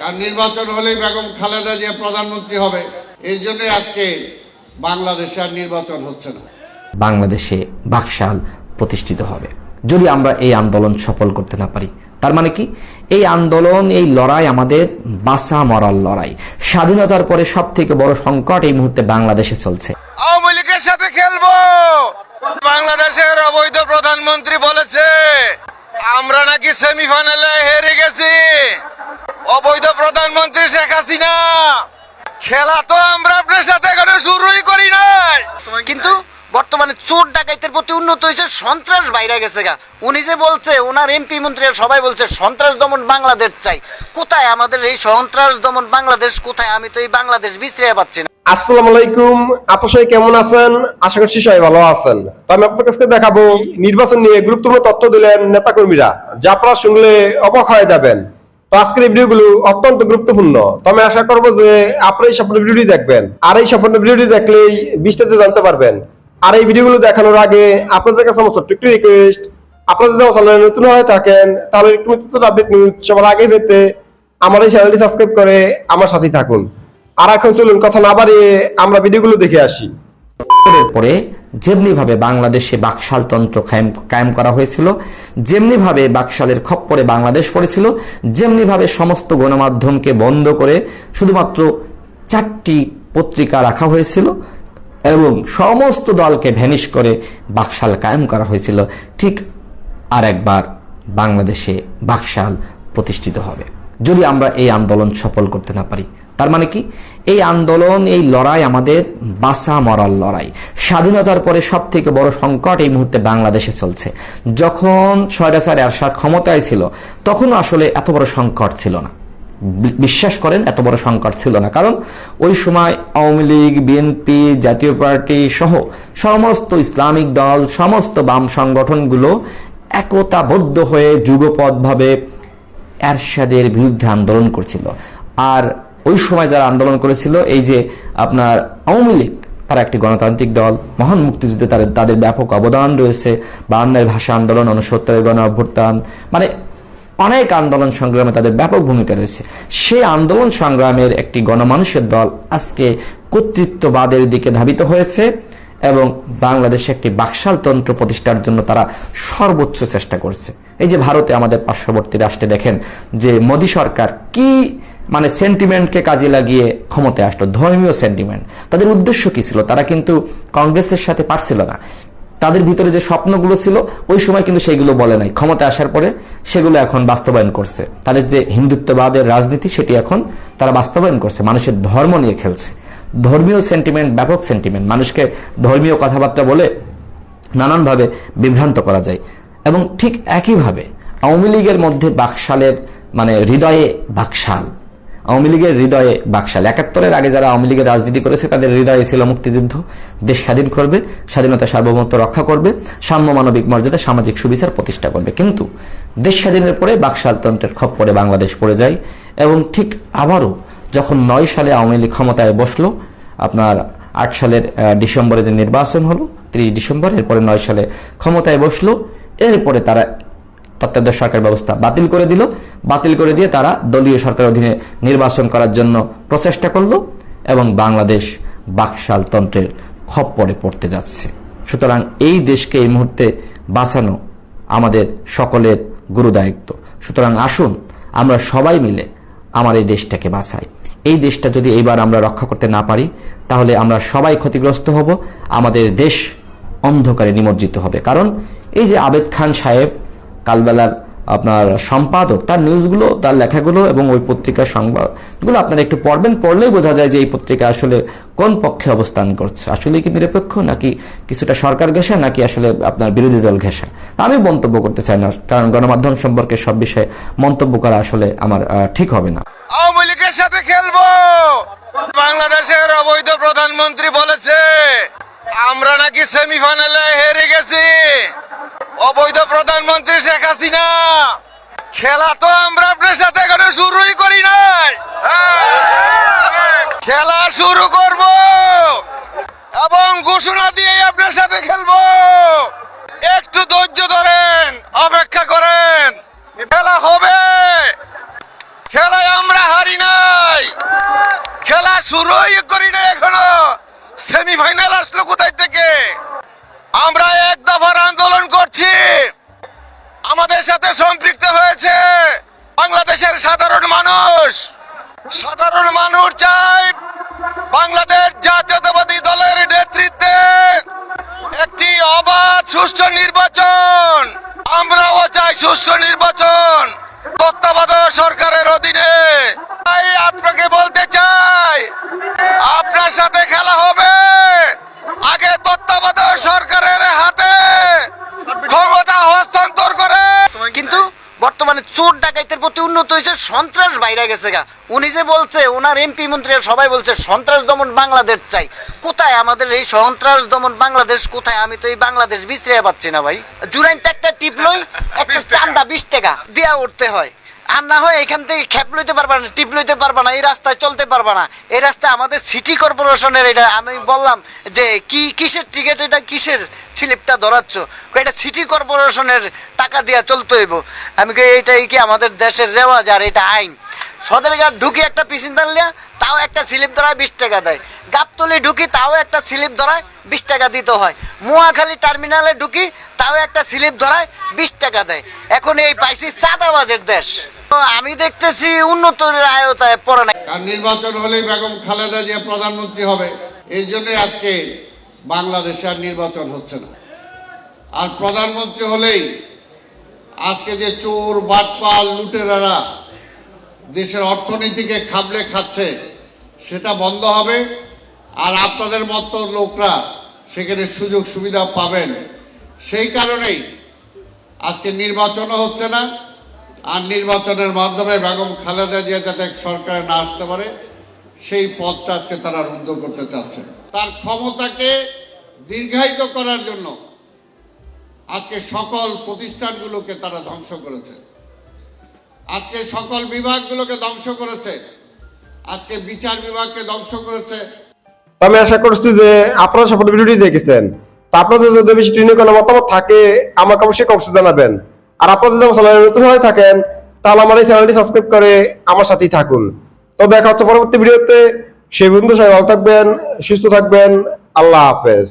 আর নির্বাচন হলেই বেগম খালেদা জিয়া প্রধানমন্ত্রী হবে। এর জন্য আজকে বাংলাদেশে আর নির্বাচন হচ্ছে না। বাংলাদেশে বাকশাল প্রতিষ্ঠিত হবে যদি আমরা এই আন্দোলন সফল করতে না পারি। তার মানে কি, এই আন্দোলন, এই লড়াই আমাদের বাঁচা মরার লড়াই। স্বাধীনতার পরে সব থেকে বড় সংকট এই মুহূর্তে বাংলাদেশে চলছে। আওয়ামী লীগের সাথে খেলবো। বাংলাদেশের অবৈধ প্রধানমন্ত্রী বলেছে আমরা নাকি সেমিফাইনালে হেরে গেছি। অবৈধ প্রধানমন্ত্রী শেখ হাসিনা, খেলা তো আমরা আপনার সাথে এখনো শুরুই করি নাই। কিন্তু বর্তমানে চোর ডাকাইতের প্রতি উন্নত হয়েছে, সন্ত্রাস বাইরে গেছে গা। উনি যে বলছে, ওনার এমপি মন্ত্রীরা সবাই বলছে সন্ত্রাস দমন বাংলাদেশ চাই। কোথায় আমাদের এই সন্ত্রাস দমন বাংলাদেশ? কোথায়? আমি তো এই বাংলাদেশ বিছড়ে পাচ্ছি না। আসসালামু আলাইকুম, আপু সবাই কেমন আছেন? আশা করছি সবাই ভালো আছেন। তো আমি আপনাদের কাছে দেখাবো নির্বাচন নিয়ে গুরুত্বপূর্ণ তথ্য দিলেন নেতাকর্মীরা, যা আপনারা শুনলে অবাক হয়ে যাবেন। তো আজকের এই ভিডিওগুলো অত্যন্ত গুরুত্বপূর্ণ। তো আমি আশা করবো যে আপনারা এই সম্পূর্ণ ভিডিওটি দেখবেন, আর এই সম্পূর্ণ ভিডিওটি দেখলেই বিস্তারিত জানতে পারবেন। আর এই ভিডিওগুলো দেখানোর আগে আপনাদের কাছে আমার ছোট্ট একটু রিকোয়েস্ট, আপনারা যদি আমার চ্যানেলে নতুন হয়ে থাকেন তাহলে একটু আপডেট নিউজ সবার আগে পেতে আমার এই চ্যানেলটি সাবস্ক্রাইব করে আমার সাথেই থাকুন। আর এখন চলুন কথা না বাড়িয়ে আমরা ভিডিওগুলো দেখে আসি। পরে যেমনি ভাবে বাংলাদেশে বাকশাল তন্ত্র কায়েম করা হয়েছিল, যেমনি ভাবে বাকশালের খপ্পরে বাংলাদেশ পড়েছিল, যেমনি ভাবে সমস্ত গণমাধ্যমকে বন্ধ করে শুধুমাত্র 4টি পত্রিকা রাখা হয়েছিল এবং সমস্ত দলকে ভ্যানিশ করে বাকশাল কায়েম করা হয়েছিল, ঠিক আর একবার বাংলাদেশে বাকশাল প্রতিষ্ঠিত হবে যদি আমরা এই আন্দোলন সফল করতে না পারি। তার মানে কি, এই আন্দোলন, এই লড়াই আমাদের বাঁচা মরার লড়াই। স্বাধীনতার পরে সব থেকে বড় সংকট এই মুহূর্তে বাংলাদেশে চলছে। যখন স্বৈরাচার এরশাদ ক্ষমতায় ছিল তখন আসলে এত বড় সংকট ছিল না। বিশ্বাস করেন, এত বড় সংকট ছিল না। কারণ ওই সময় আওয়ামী লীগ, বিএনপি, জাতীয় পার্টি সহ সমস্ত ইসলামিক দল, সমস্ত বাম সংগঠনগুলো একতাবদ্ধ হয়ে যুগপৎভাবে এরশাদের বিরুদ্ধে আন্দোলন করছিল। আর ওই সময় যারা আন্দোলন করেছিল, এই যে আপনার আওয়ামী লীগ, তারা একটি গণতান্ত্রিক দল, মহান মুক্তিযুদ্ধে তাদের ব্যাপক অবদান রয়েছে। 52-এর ভাষা আন্দোলন, 69-এর গণ অভ্যুত্থান, মানে অনেক আন্দোলন সংগ্রামে তাদের ব্যাপক ভূমিকা রয়েছে। সেই আন্দোলন সংগ্রামের একটি গণমানুষের দল আজকে কর্তৃত্ববাদের দিকে ধাবিত হয়েছে এবং বাংলাদেশে একটি বাকশাল তন্ত্র প্রতিষ্ঠার জন্য তারা সর্বোচ্চ চেষ্টা করছে। এই যে ভারতে, আমাদের পার্শ্ববর্তী রাষ্ট্রে দেখেন যে মোদী সরকার কি মানে সেন্টিমেন্টকে কাজে লাগিয়ে ক্ষমতায় আসলো, ধর্মীয় সেন্টিমেন্ট। তাদের উদ্দেশ্য কি ছিল? তারা কিন্তু কংগ্রেসের সাথে পারছিল না। তাদের ভিতরে যে স্বপ্নগুলো ছিল ওই সময় কিন্তু সেগুলো বলে নাই, ক্ষমতায় আসার পরে সেগুলো এখন বাস্তবায়ন করছে। তাদের যে হিন্দুত্ববাদের রাজনীতি, সেটি এখন তারা বাস্তবায়ন করছে। মানুষের ধর্ম নিয়ে খেলছে, ধর্মীয় সেন্টিমেন্ট, ব্যাপক সেন্টিমেন্ট। মানুষকে ধর্মীয় কথাবার্তা বলে নানানভাবে বিভ্রান্ত করা যায়। এবং ঠিক একইভাবে আওয়ামী লীগের মধ্যে বাকশালের মানে হৃদয়ে বাকশাল, আওয়ামী লীগের হৃদয়ে বাকশাল। 71-এর আগে যারা আওয়ামী লীগের রাজনীতি করেছে তাদের হৃদয়ে ছিল মুক্তিযুদ্ধ, দেশ স্বাধীন করবে, স্বাধীনতা সার্বভৌমত্ব রক্ষা করবে, সাম্য মানবিক মর্যাদা, সামাজিক সুবিচার প্রতিষ্ঠা করবে। কিন্তু দেশ স্বাধীনের পরে বাকশাল তন্ত্রের খপ্পরে বাংলাদেশ পড়ে যায় এবং ঠিক আবারও যখন 9 সালে আওয়ামী লীগ ক্ষমতায় বসলো, আপনার 8 সালের ডিসেম্বরে যে নির্বাচন হলো, 30 ডিসেম্বর, এরপরে 9 সালে ক্ষমতায় বসলো, এরপরে তারা তত্ত্বাবধায়ক সরকার ব্যবস্থা বাতিল করে দিল। বাতিল করে দিয়ে তারা দলীয় সরকার অধীনে নির্বাচন করার জন্য প্রচেষ্টা করলো এবং বাংলাদেশ বাকশাল তন্ত্রের খপ্পরে পড়তে যাচ্ছে। সুতরাং এই দেশকে এই মুহূর্তে বাঁচানো আমাদের সকলের গুরুদায়িত্ব। সুতরাং আসুন আমরা সবাই মিলে আমার এই দেশটাকে বাঁচাই। এই দেশটা যদি এইবার আমরা রক্ষা করতে না পারি তাহলে আমরা সবাই ক্ষতিগ্রস্ত হব, আমাদের দেশ অন্ধকারে নিমজ্জিত হবে। কারণ এই যে আবেদ খান সাহেব, কালবেলার আপনার সম্পাদক, তার নিউজগুলো, তার লেখাগুলো এবং ওই পত্রিকার সংবাদগুলো আপনারা একটু পড়বেন, পড়লেই বোঝা যায় যে এই পত্রিকা আসলে কোন পক্ষে অবস্থান করছে। আসলে কি নিরপেক্ষ, নাকি কিছুটা সরকার ঘেঁষা, নাকি আসলে আপনার বিরোধী দল ঘেঁষা। আমি মন্তব্য করতে চাই না, কারণ গণমাধ্যম সম্পর্কে সব বিষয়ে মন্তব্য করা আসলে আমার ঠিক হবে না। আওয়ামী লীগের সাথে খেলবো। বাংলাদেশের অবৈধ প্রধানমন্ত্রী বলেছে আমরা নাকি সেমিফাইনালে হেরে গেছি। অবৈধ প্রধানমন্ত্রী শেখ হাসিনা, খেলা তো আমরা আপনার সাথে এখনো শুরুই করি নাই। খেলা শুরু করব এবং ঘোষণা দিয়ে আপনার সাথে খেলবো। একটু ধৈর্য ধরেন, অপেক্ষা করেন, খেলা হবে। খেলায় আমরা হারি শুরুই করি না এখনো, সেমিফাইনাল আসলো কোথায় থেকে? আমরা এক দফার আন্দোলন করছি, আমাদের সাথে সম্পৃক্ত হয়েছে বাংলাদেশের সাধারণ মানুষ। সাধারণ মানুষ চায় বাংলাদেশ জাতীয়তাবাদী দলের নেতৃত্বে একটি অবাধ সুষ্ঠু নির্বাচন। আমরাও চাই সুষ্ঠু নির্বাচন তত্ত্বাবধায়ক সরকারের অধীনে। তাই আপনাকে বলতে চাই, আপনার সাথে খেলা হবে, আগে তত্ত্বাবধায়ক সরকারের হাতে ক্ষমতা হস্তান্তর করে। কিন্তু বর্তমানে চোর ডাকাইতের প্রতি উন্নত হয়েছে, সন্ত্রাস বাইরে গেছে গা। উনি যে বলছে, ওনার এমপি মন্ত্রীরা সবাই বলছে সন্ত্রাস দমন বাংলাদেশ চাই। কোথায় আমাদের এই সন্ত্রাস দমন বাংলাদেশ কোথায়? আমি তো এই বাংলাদেশ বিছড়ে পাচ্ছি না ভাই। জুরাইনতে একটা টিপ লই, একটা চান্দা 20 টাকা দেয়া উঠতে হয়, আর না হয় এখান থেকে খেপ লইতে পারবা না, টিপ লইতে পারবা না, এই রাস্তায় চলতে পারবা না। এই রাস্তায় আমাদের সিটি কর্পোরেশনের, এটা আমি বললাম যে কিসের টিকিট, এটা কিসের স্লিপটা ধরাচ্ছ? এটা সিটি কর্পোরেশনের টাকা দিয়া চলতে হইব। আমি কই এইটাই কি আমাদের দেশের রেওয়াজ? আর এটা আইন। সদরঘাট ঢুকি একটা পিসিন দাঁড়লিয়া, তাও একটা স্লিপ ধরায় 20 টাকা দেয়। গাবতলি ঢুকি, তাও একটা স্লিপ ধরায় 20 টাকা দিতে হয়। মোয়াখালী টার্মিনালে ঢুকি, তাও একটা স্লিপ ধরায় 20 টাকা দেয়। এখন এই পাইছি চাঁদাবাজের দেশ। তো আমি দেখতেছি উন্নতির আয়তায় পড়ে না। আর নির্বাচন হলেই বেগম খালেদা জিয়া প্রধানমন্ত্রী হবে, এই জন্যই আজকে বাংলাদেশে আর নির্বাচন হচ্ছে না। আর প্রধানমন্ত্রী হলেই আজকে যে চোর বাটপাল লুটেরারা দেশের অর্থনীতিকে খাবলে খাচ্ছে, সেটা বন্ধ হবে। আর আপনাদের মতো লোকরা সেখানে সুযোগ সুবিধা পাবেন। সেই কারণেই আজকে নির্বাচনও হচ্ছে না। আর নির্বাচনের মাধ্যমে বেগম খালেদা জিয়া যাতে সরকারে না আসতে পারে, সেই পথটা আজকে তারা রুদ্ধ করতে চাচ্ছে। তার ক্ষমতাকে দীর্ঘায়িত করার জন্য আজকে সকল প্রতিষ্ঠানগুলোকে তারা ধ্বংস করেছে, আজকে সকল বিভাগগুলোকে ধ্বংস করেছে, আজকে বিচার বিভাগকে ধ্বংস করেছে। আমি আশা করছি যে আপনারা সফল ভিডিওটি দেখেছেন। তো আপনাদের যদি বেশি নিয়ে কোনো মতামত থাকে আমাকে অবশ্যই কমেন্টে জানাবেন। আর আপনারা যদি আমার চ্যানেলে নতুন হয়ে থাকেন তাহলে আমার এই চ্যানেলটি সাবস্ক্রাইব করে আমার সাথেই থাকুন। তো দেখা হচ্ছে পরবর্তী ভিডিওতে। সেই বন্ধু সবাই ভালো থাকবেন, সুস্থ থাকবেন। আল্লাহ হাফেজ।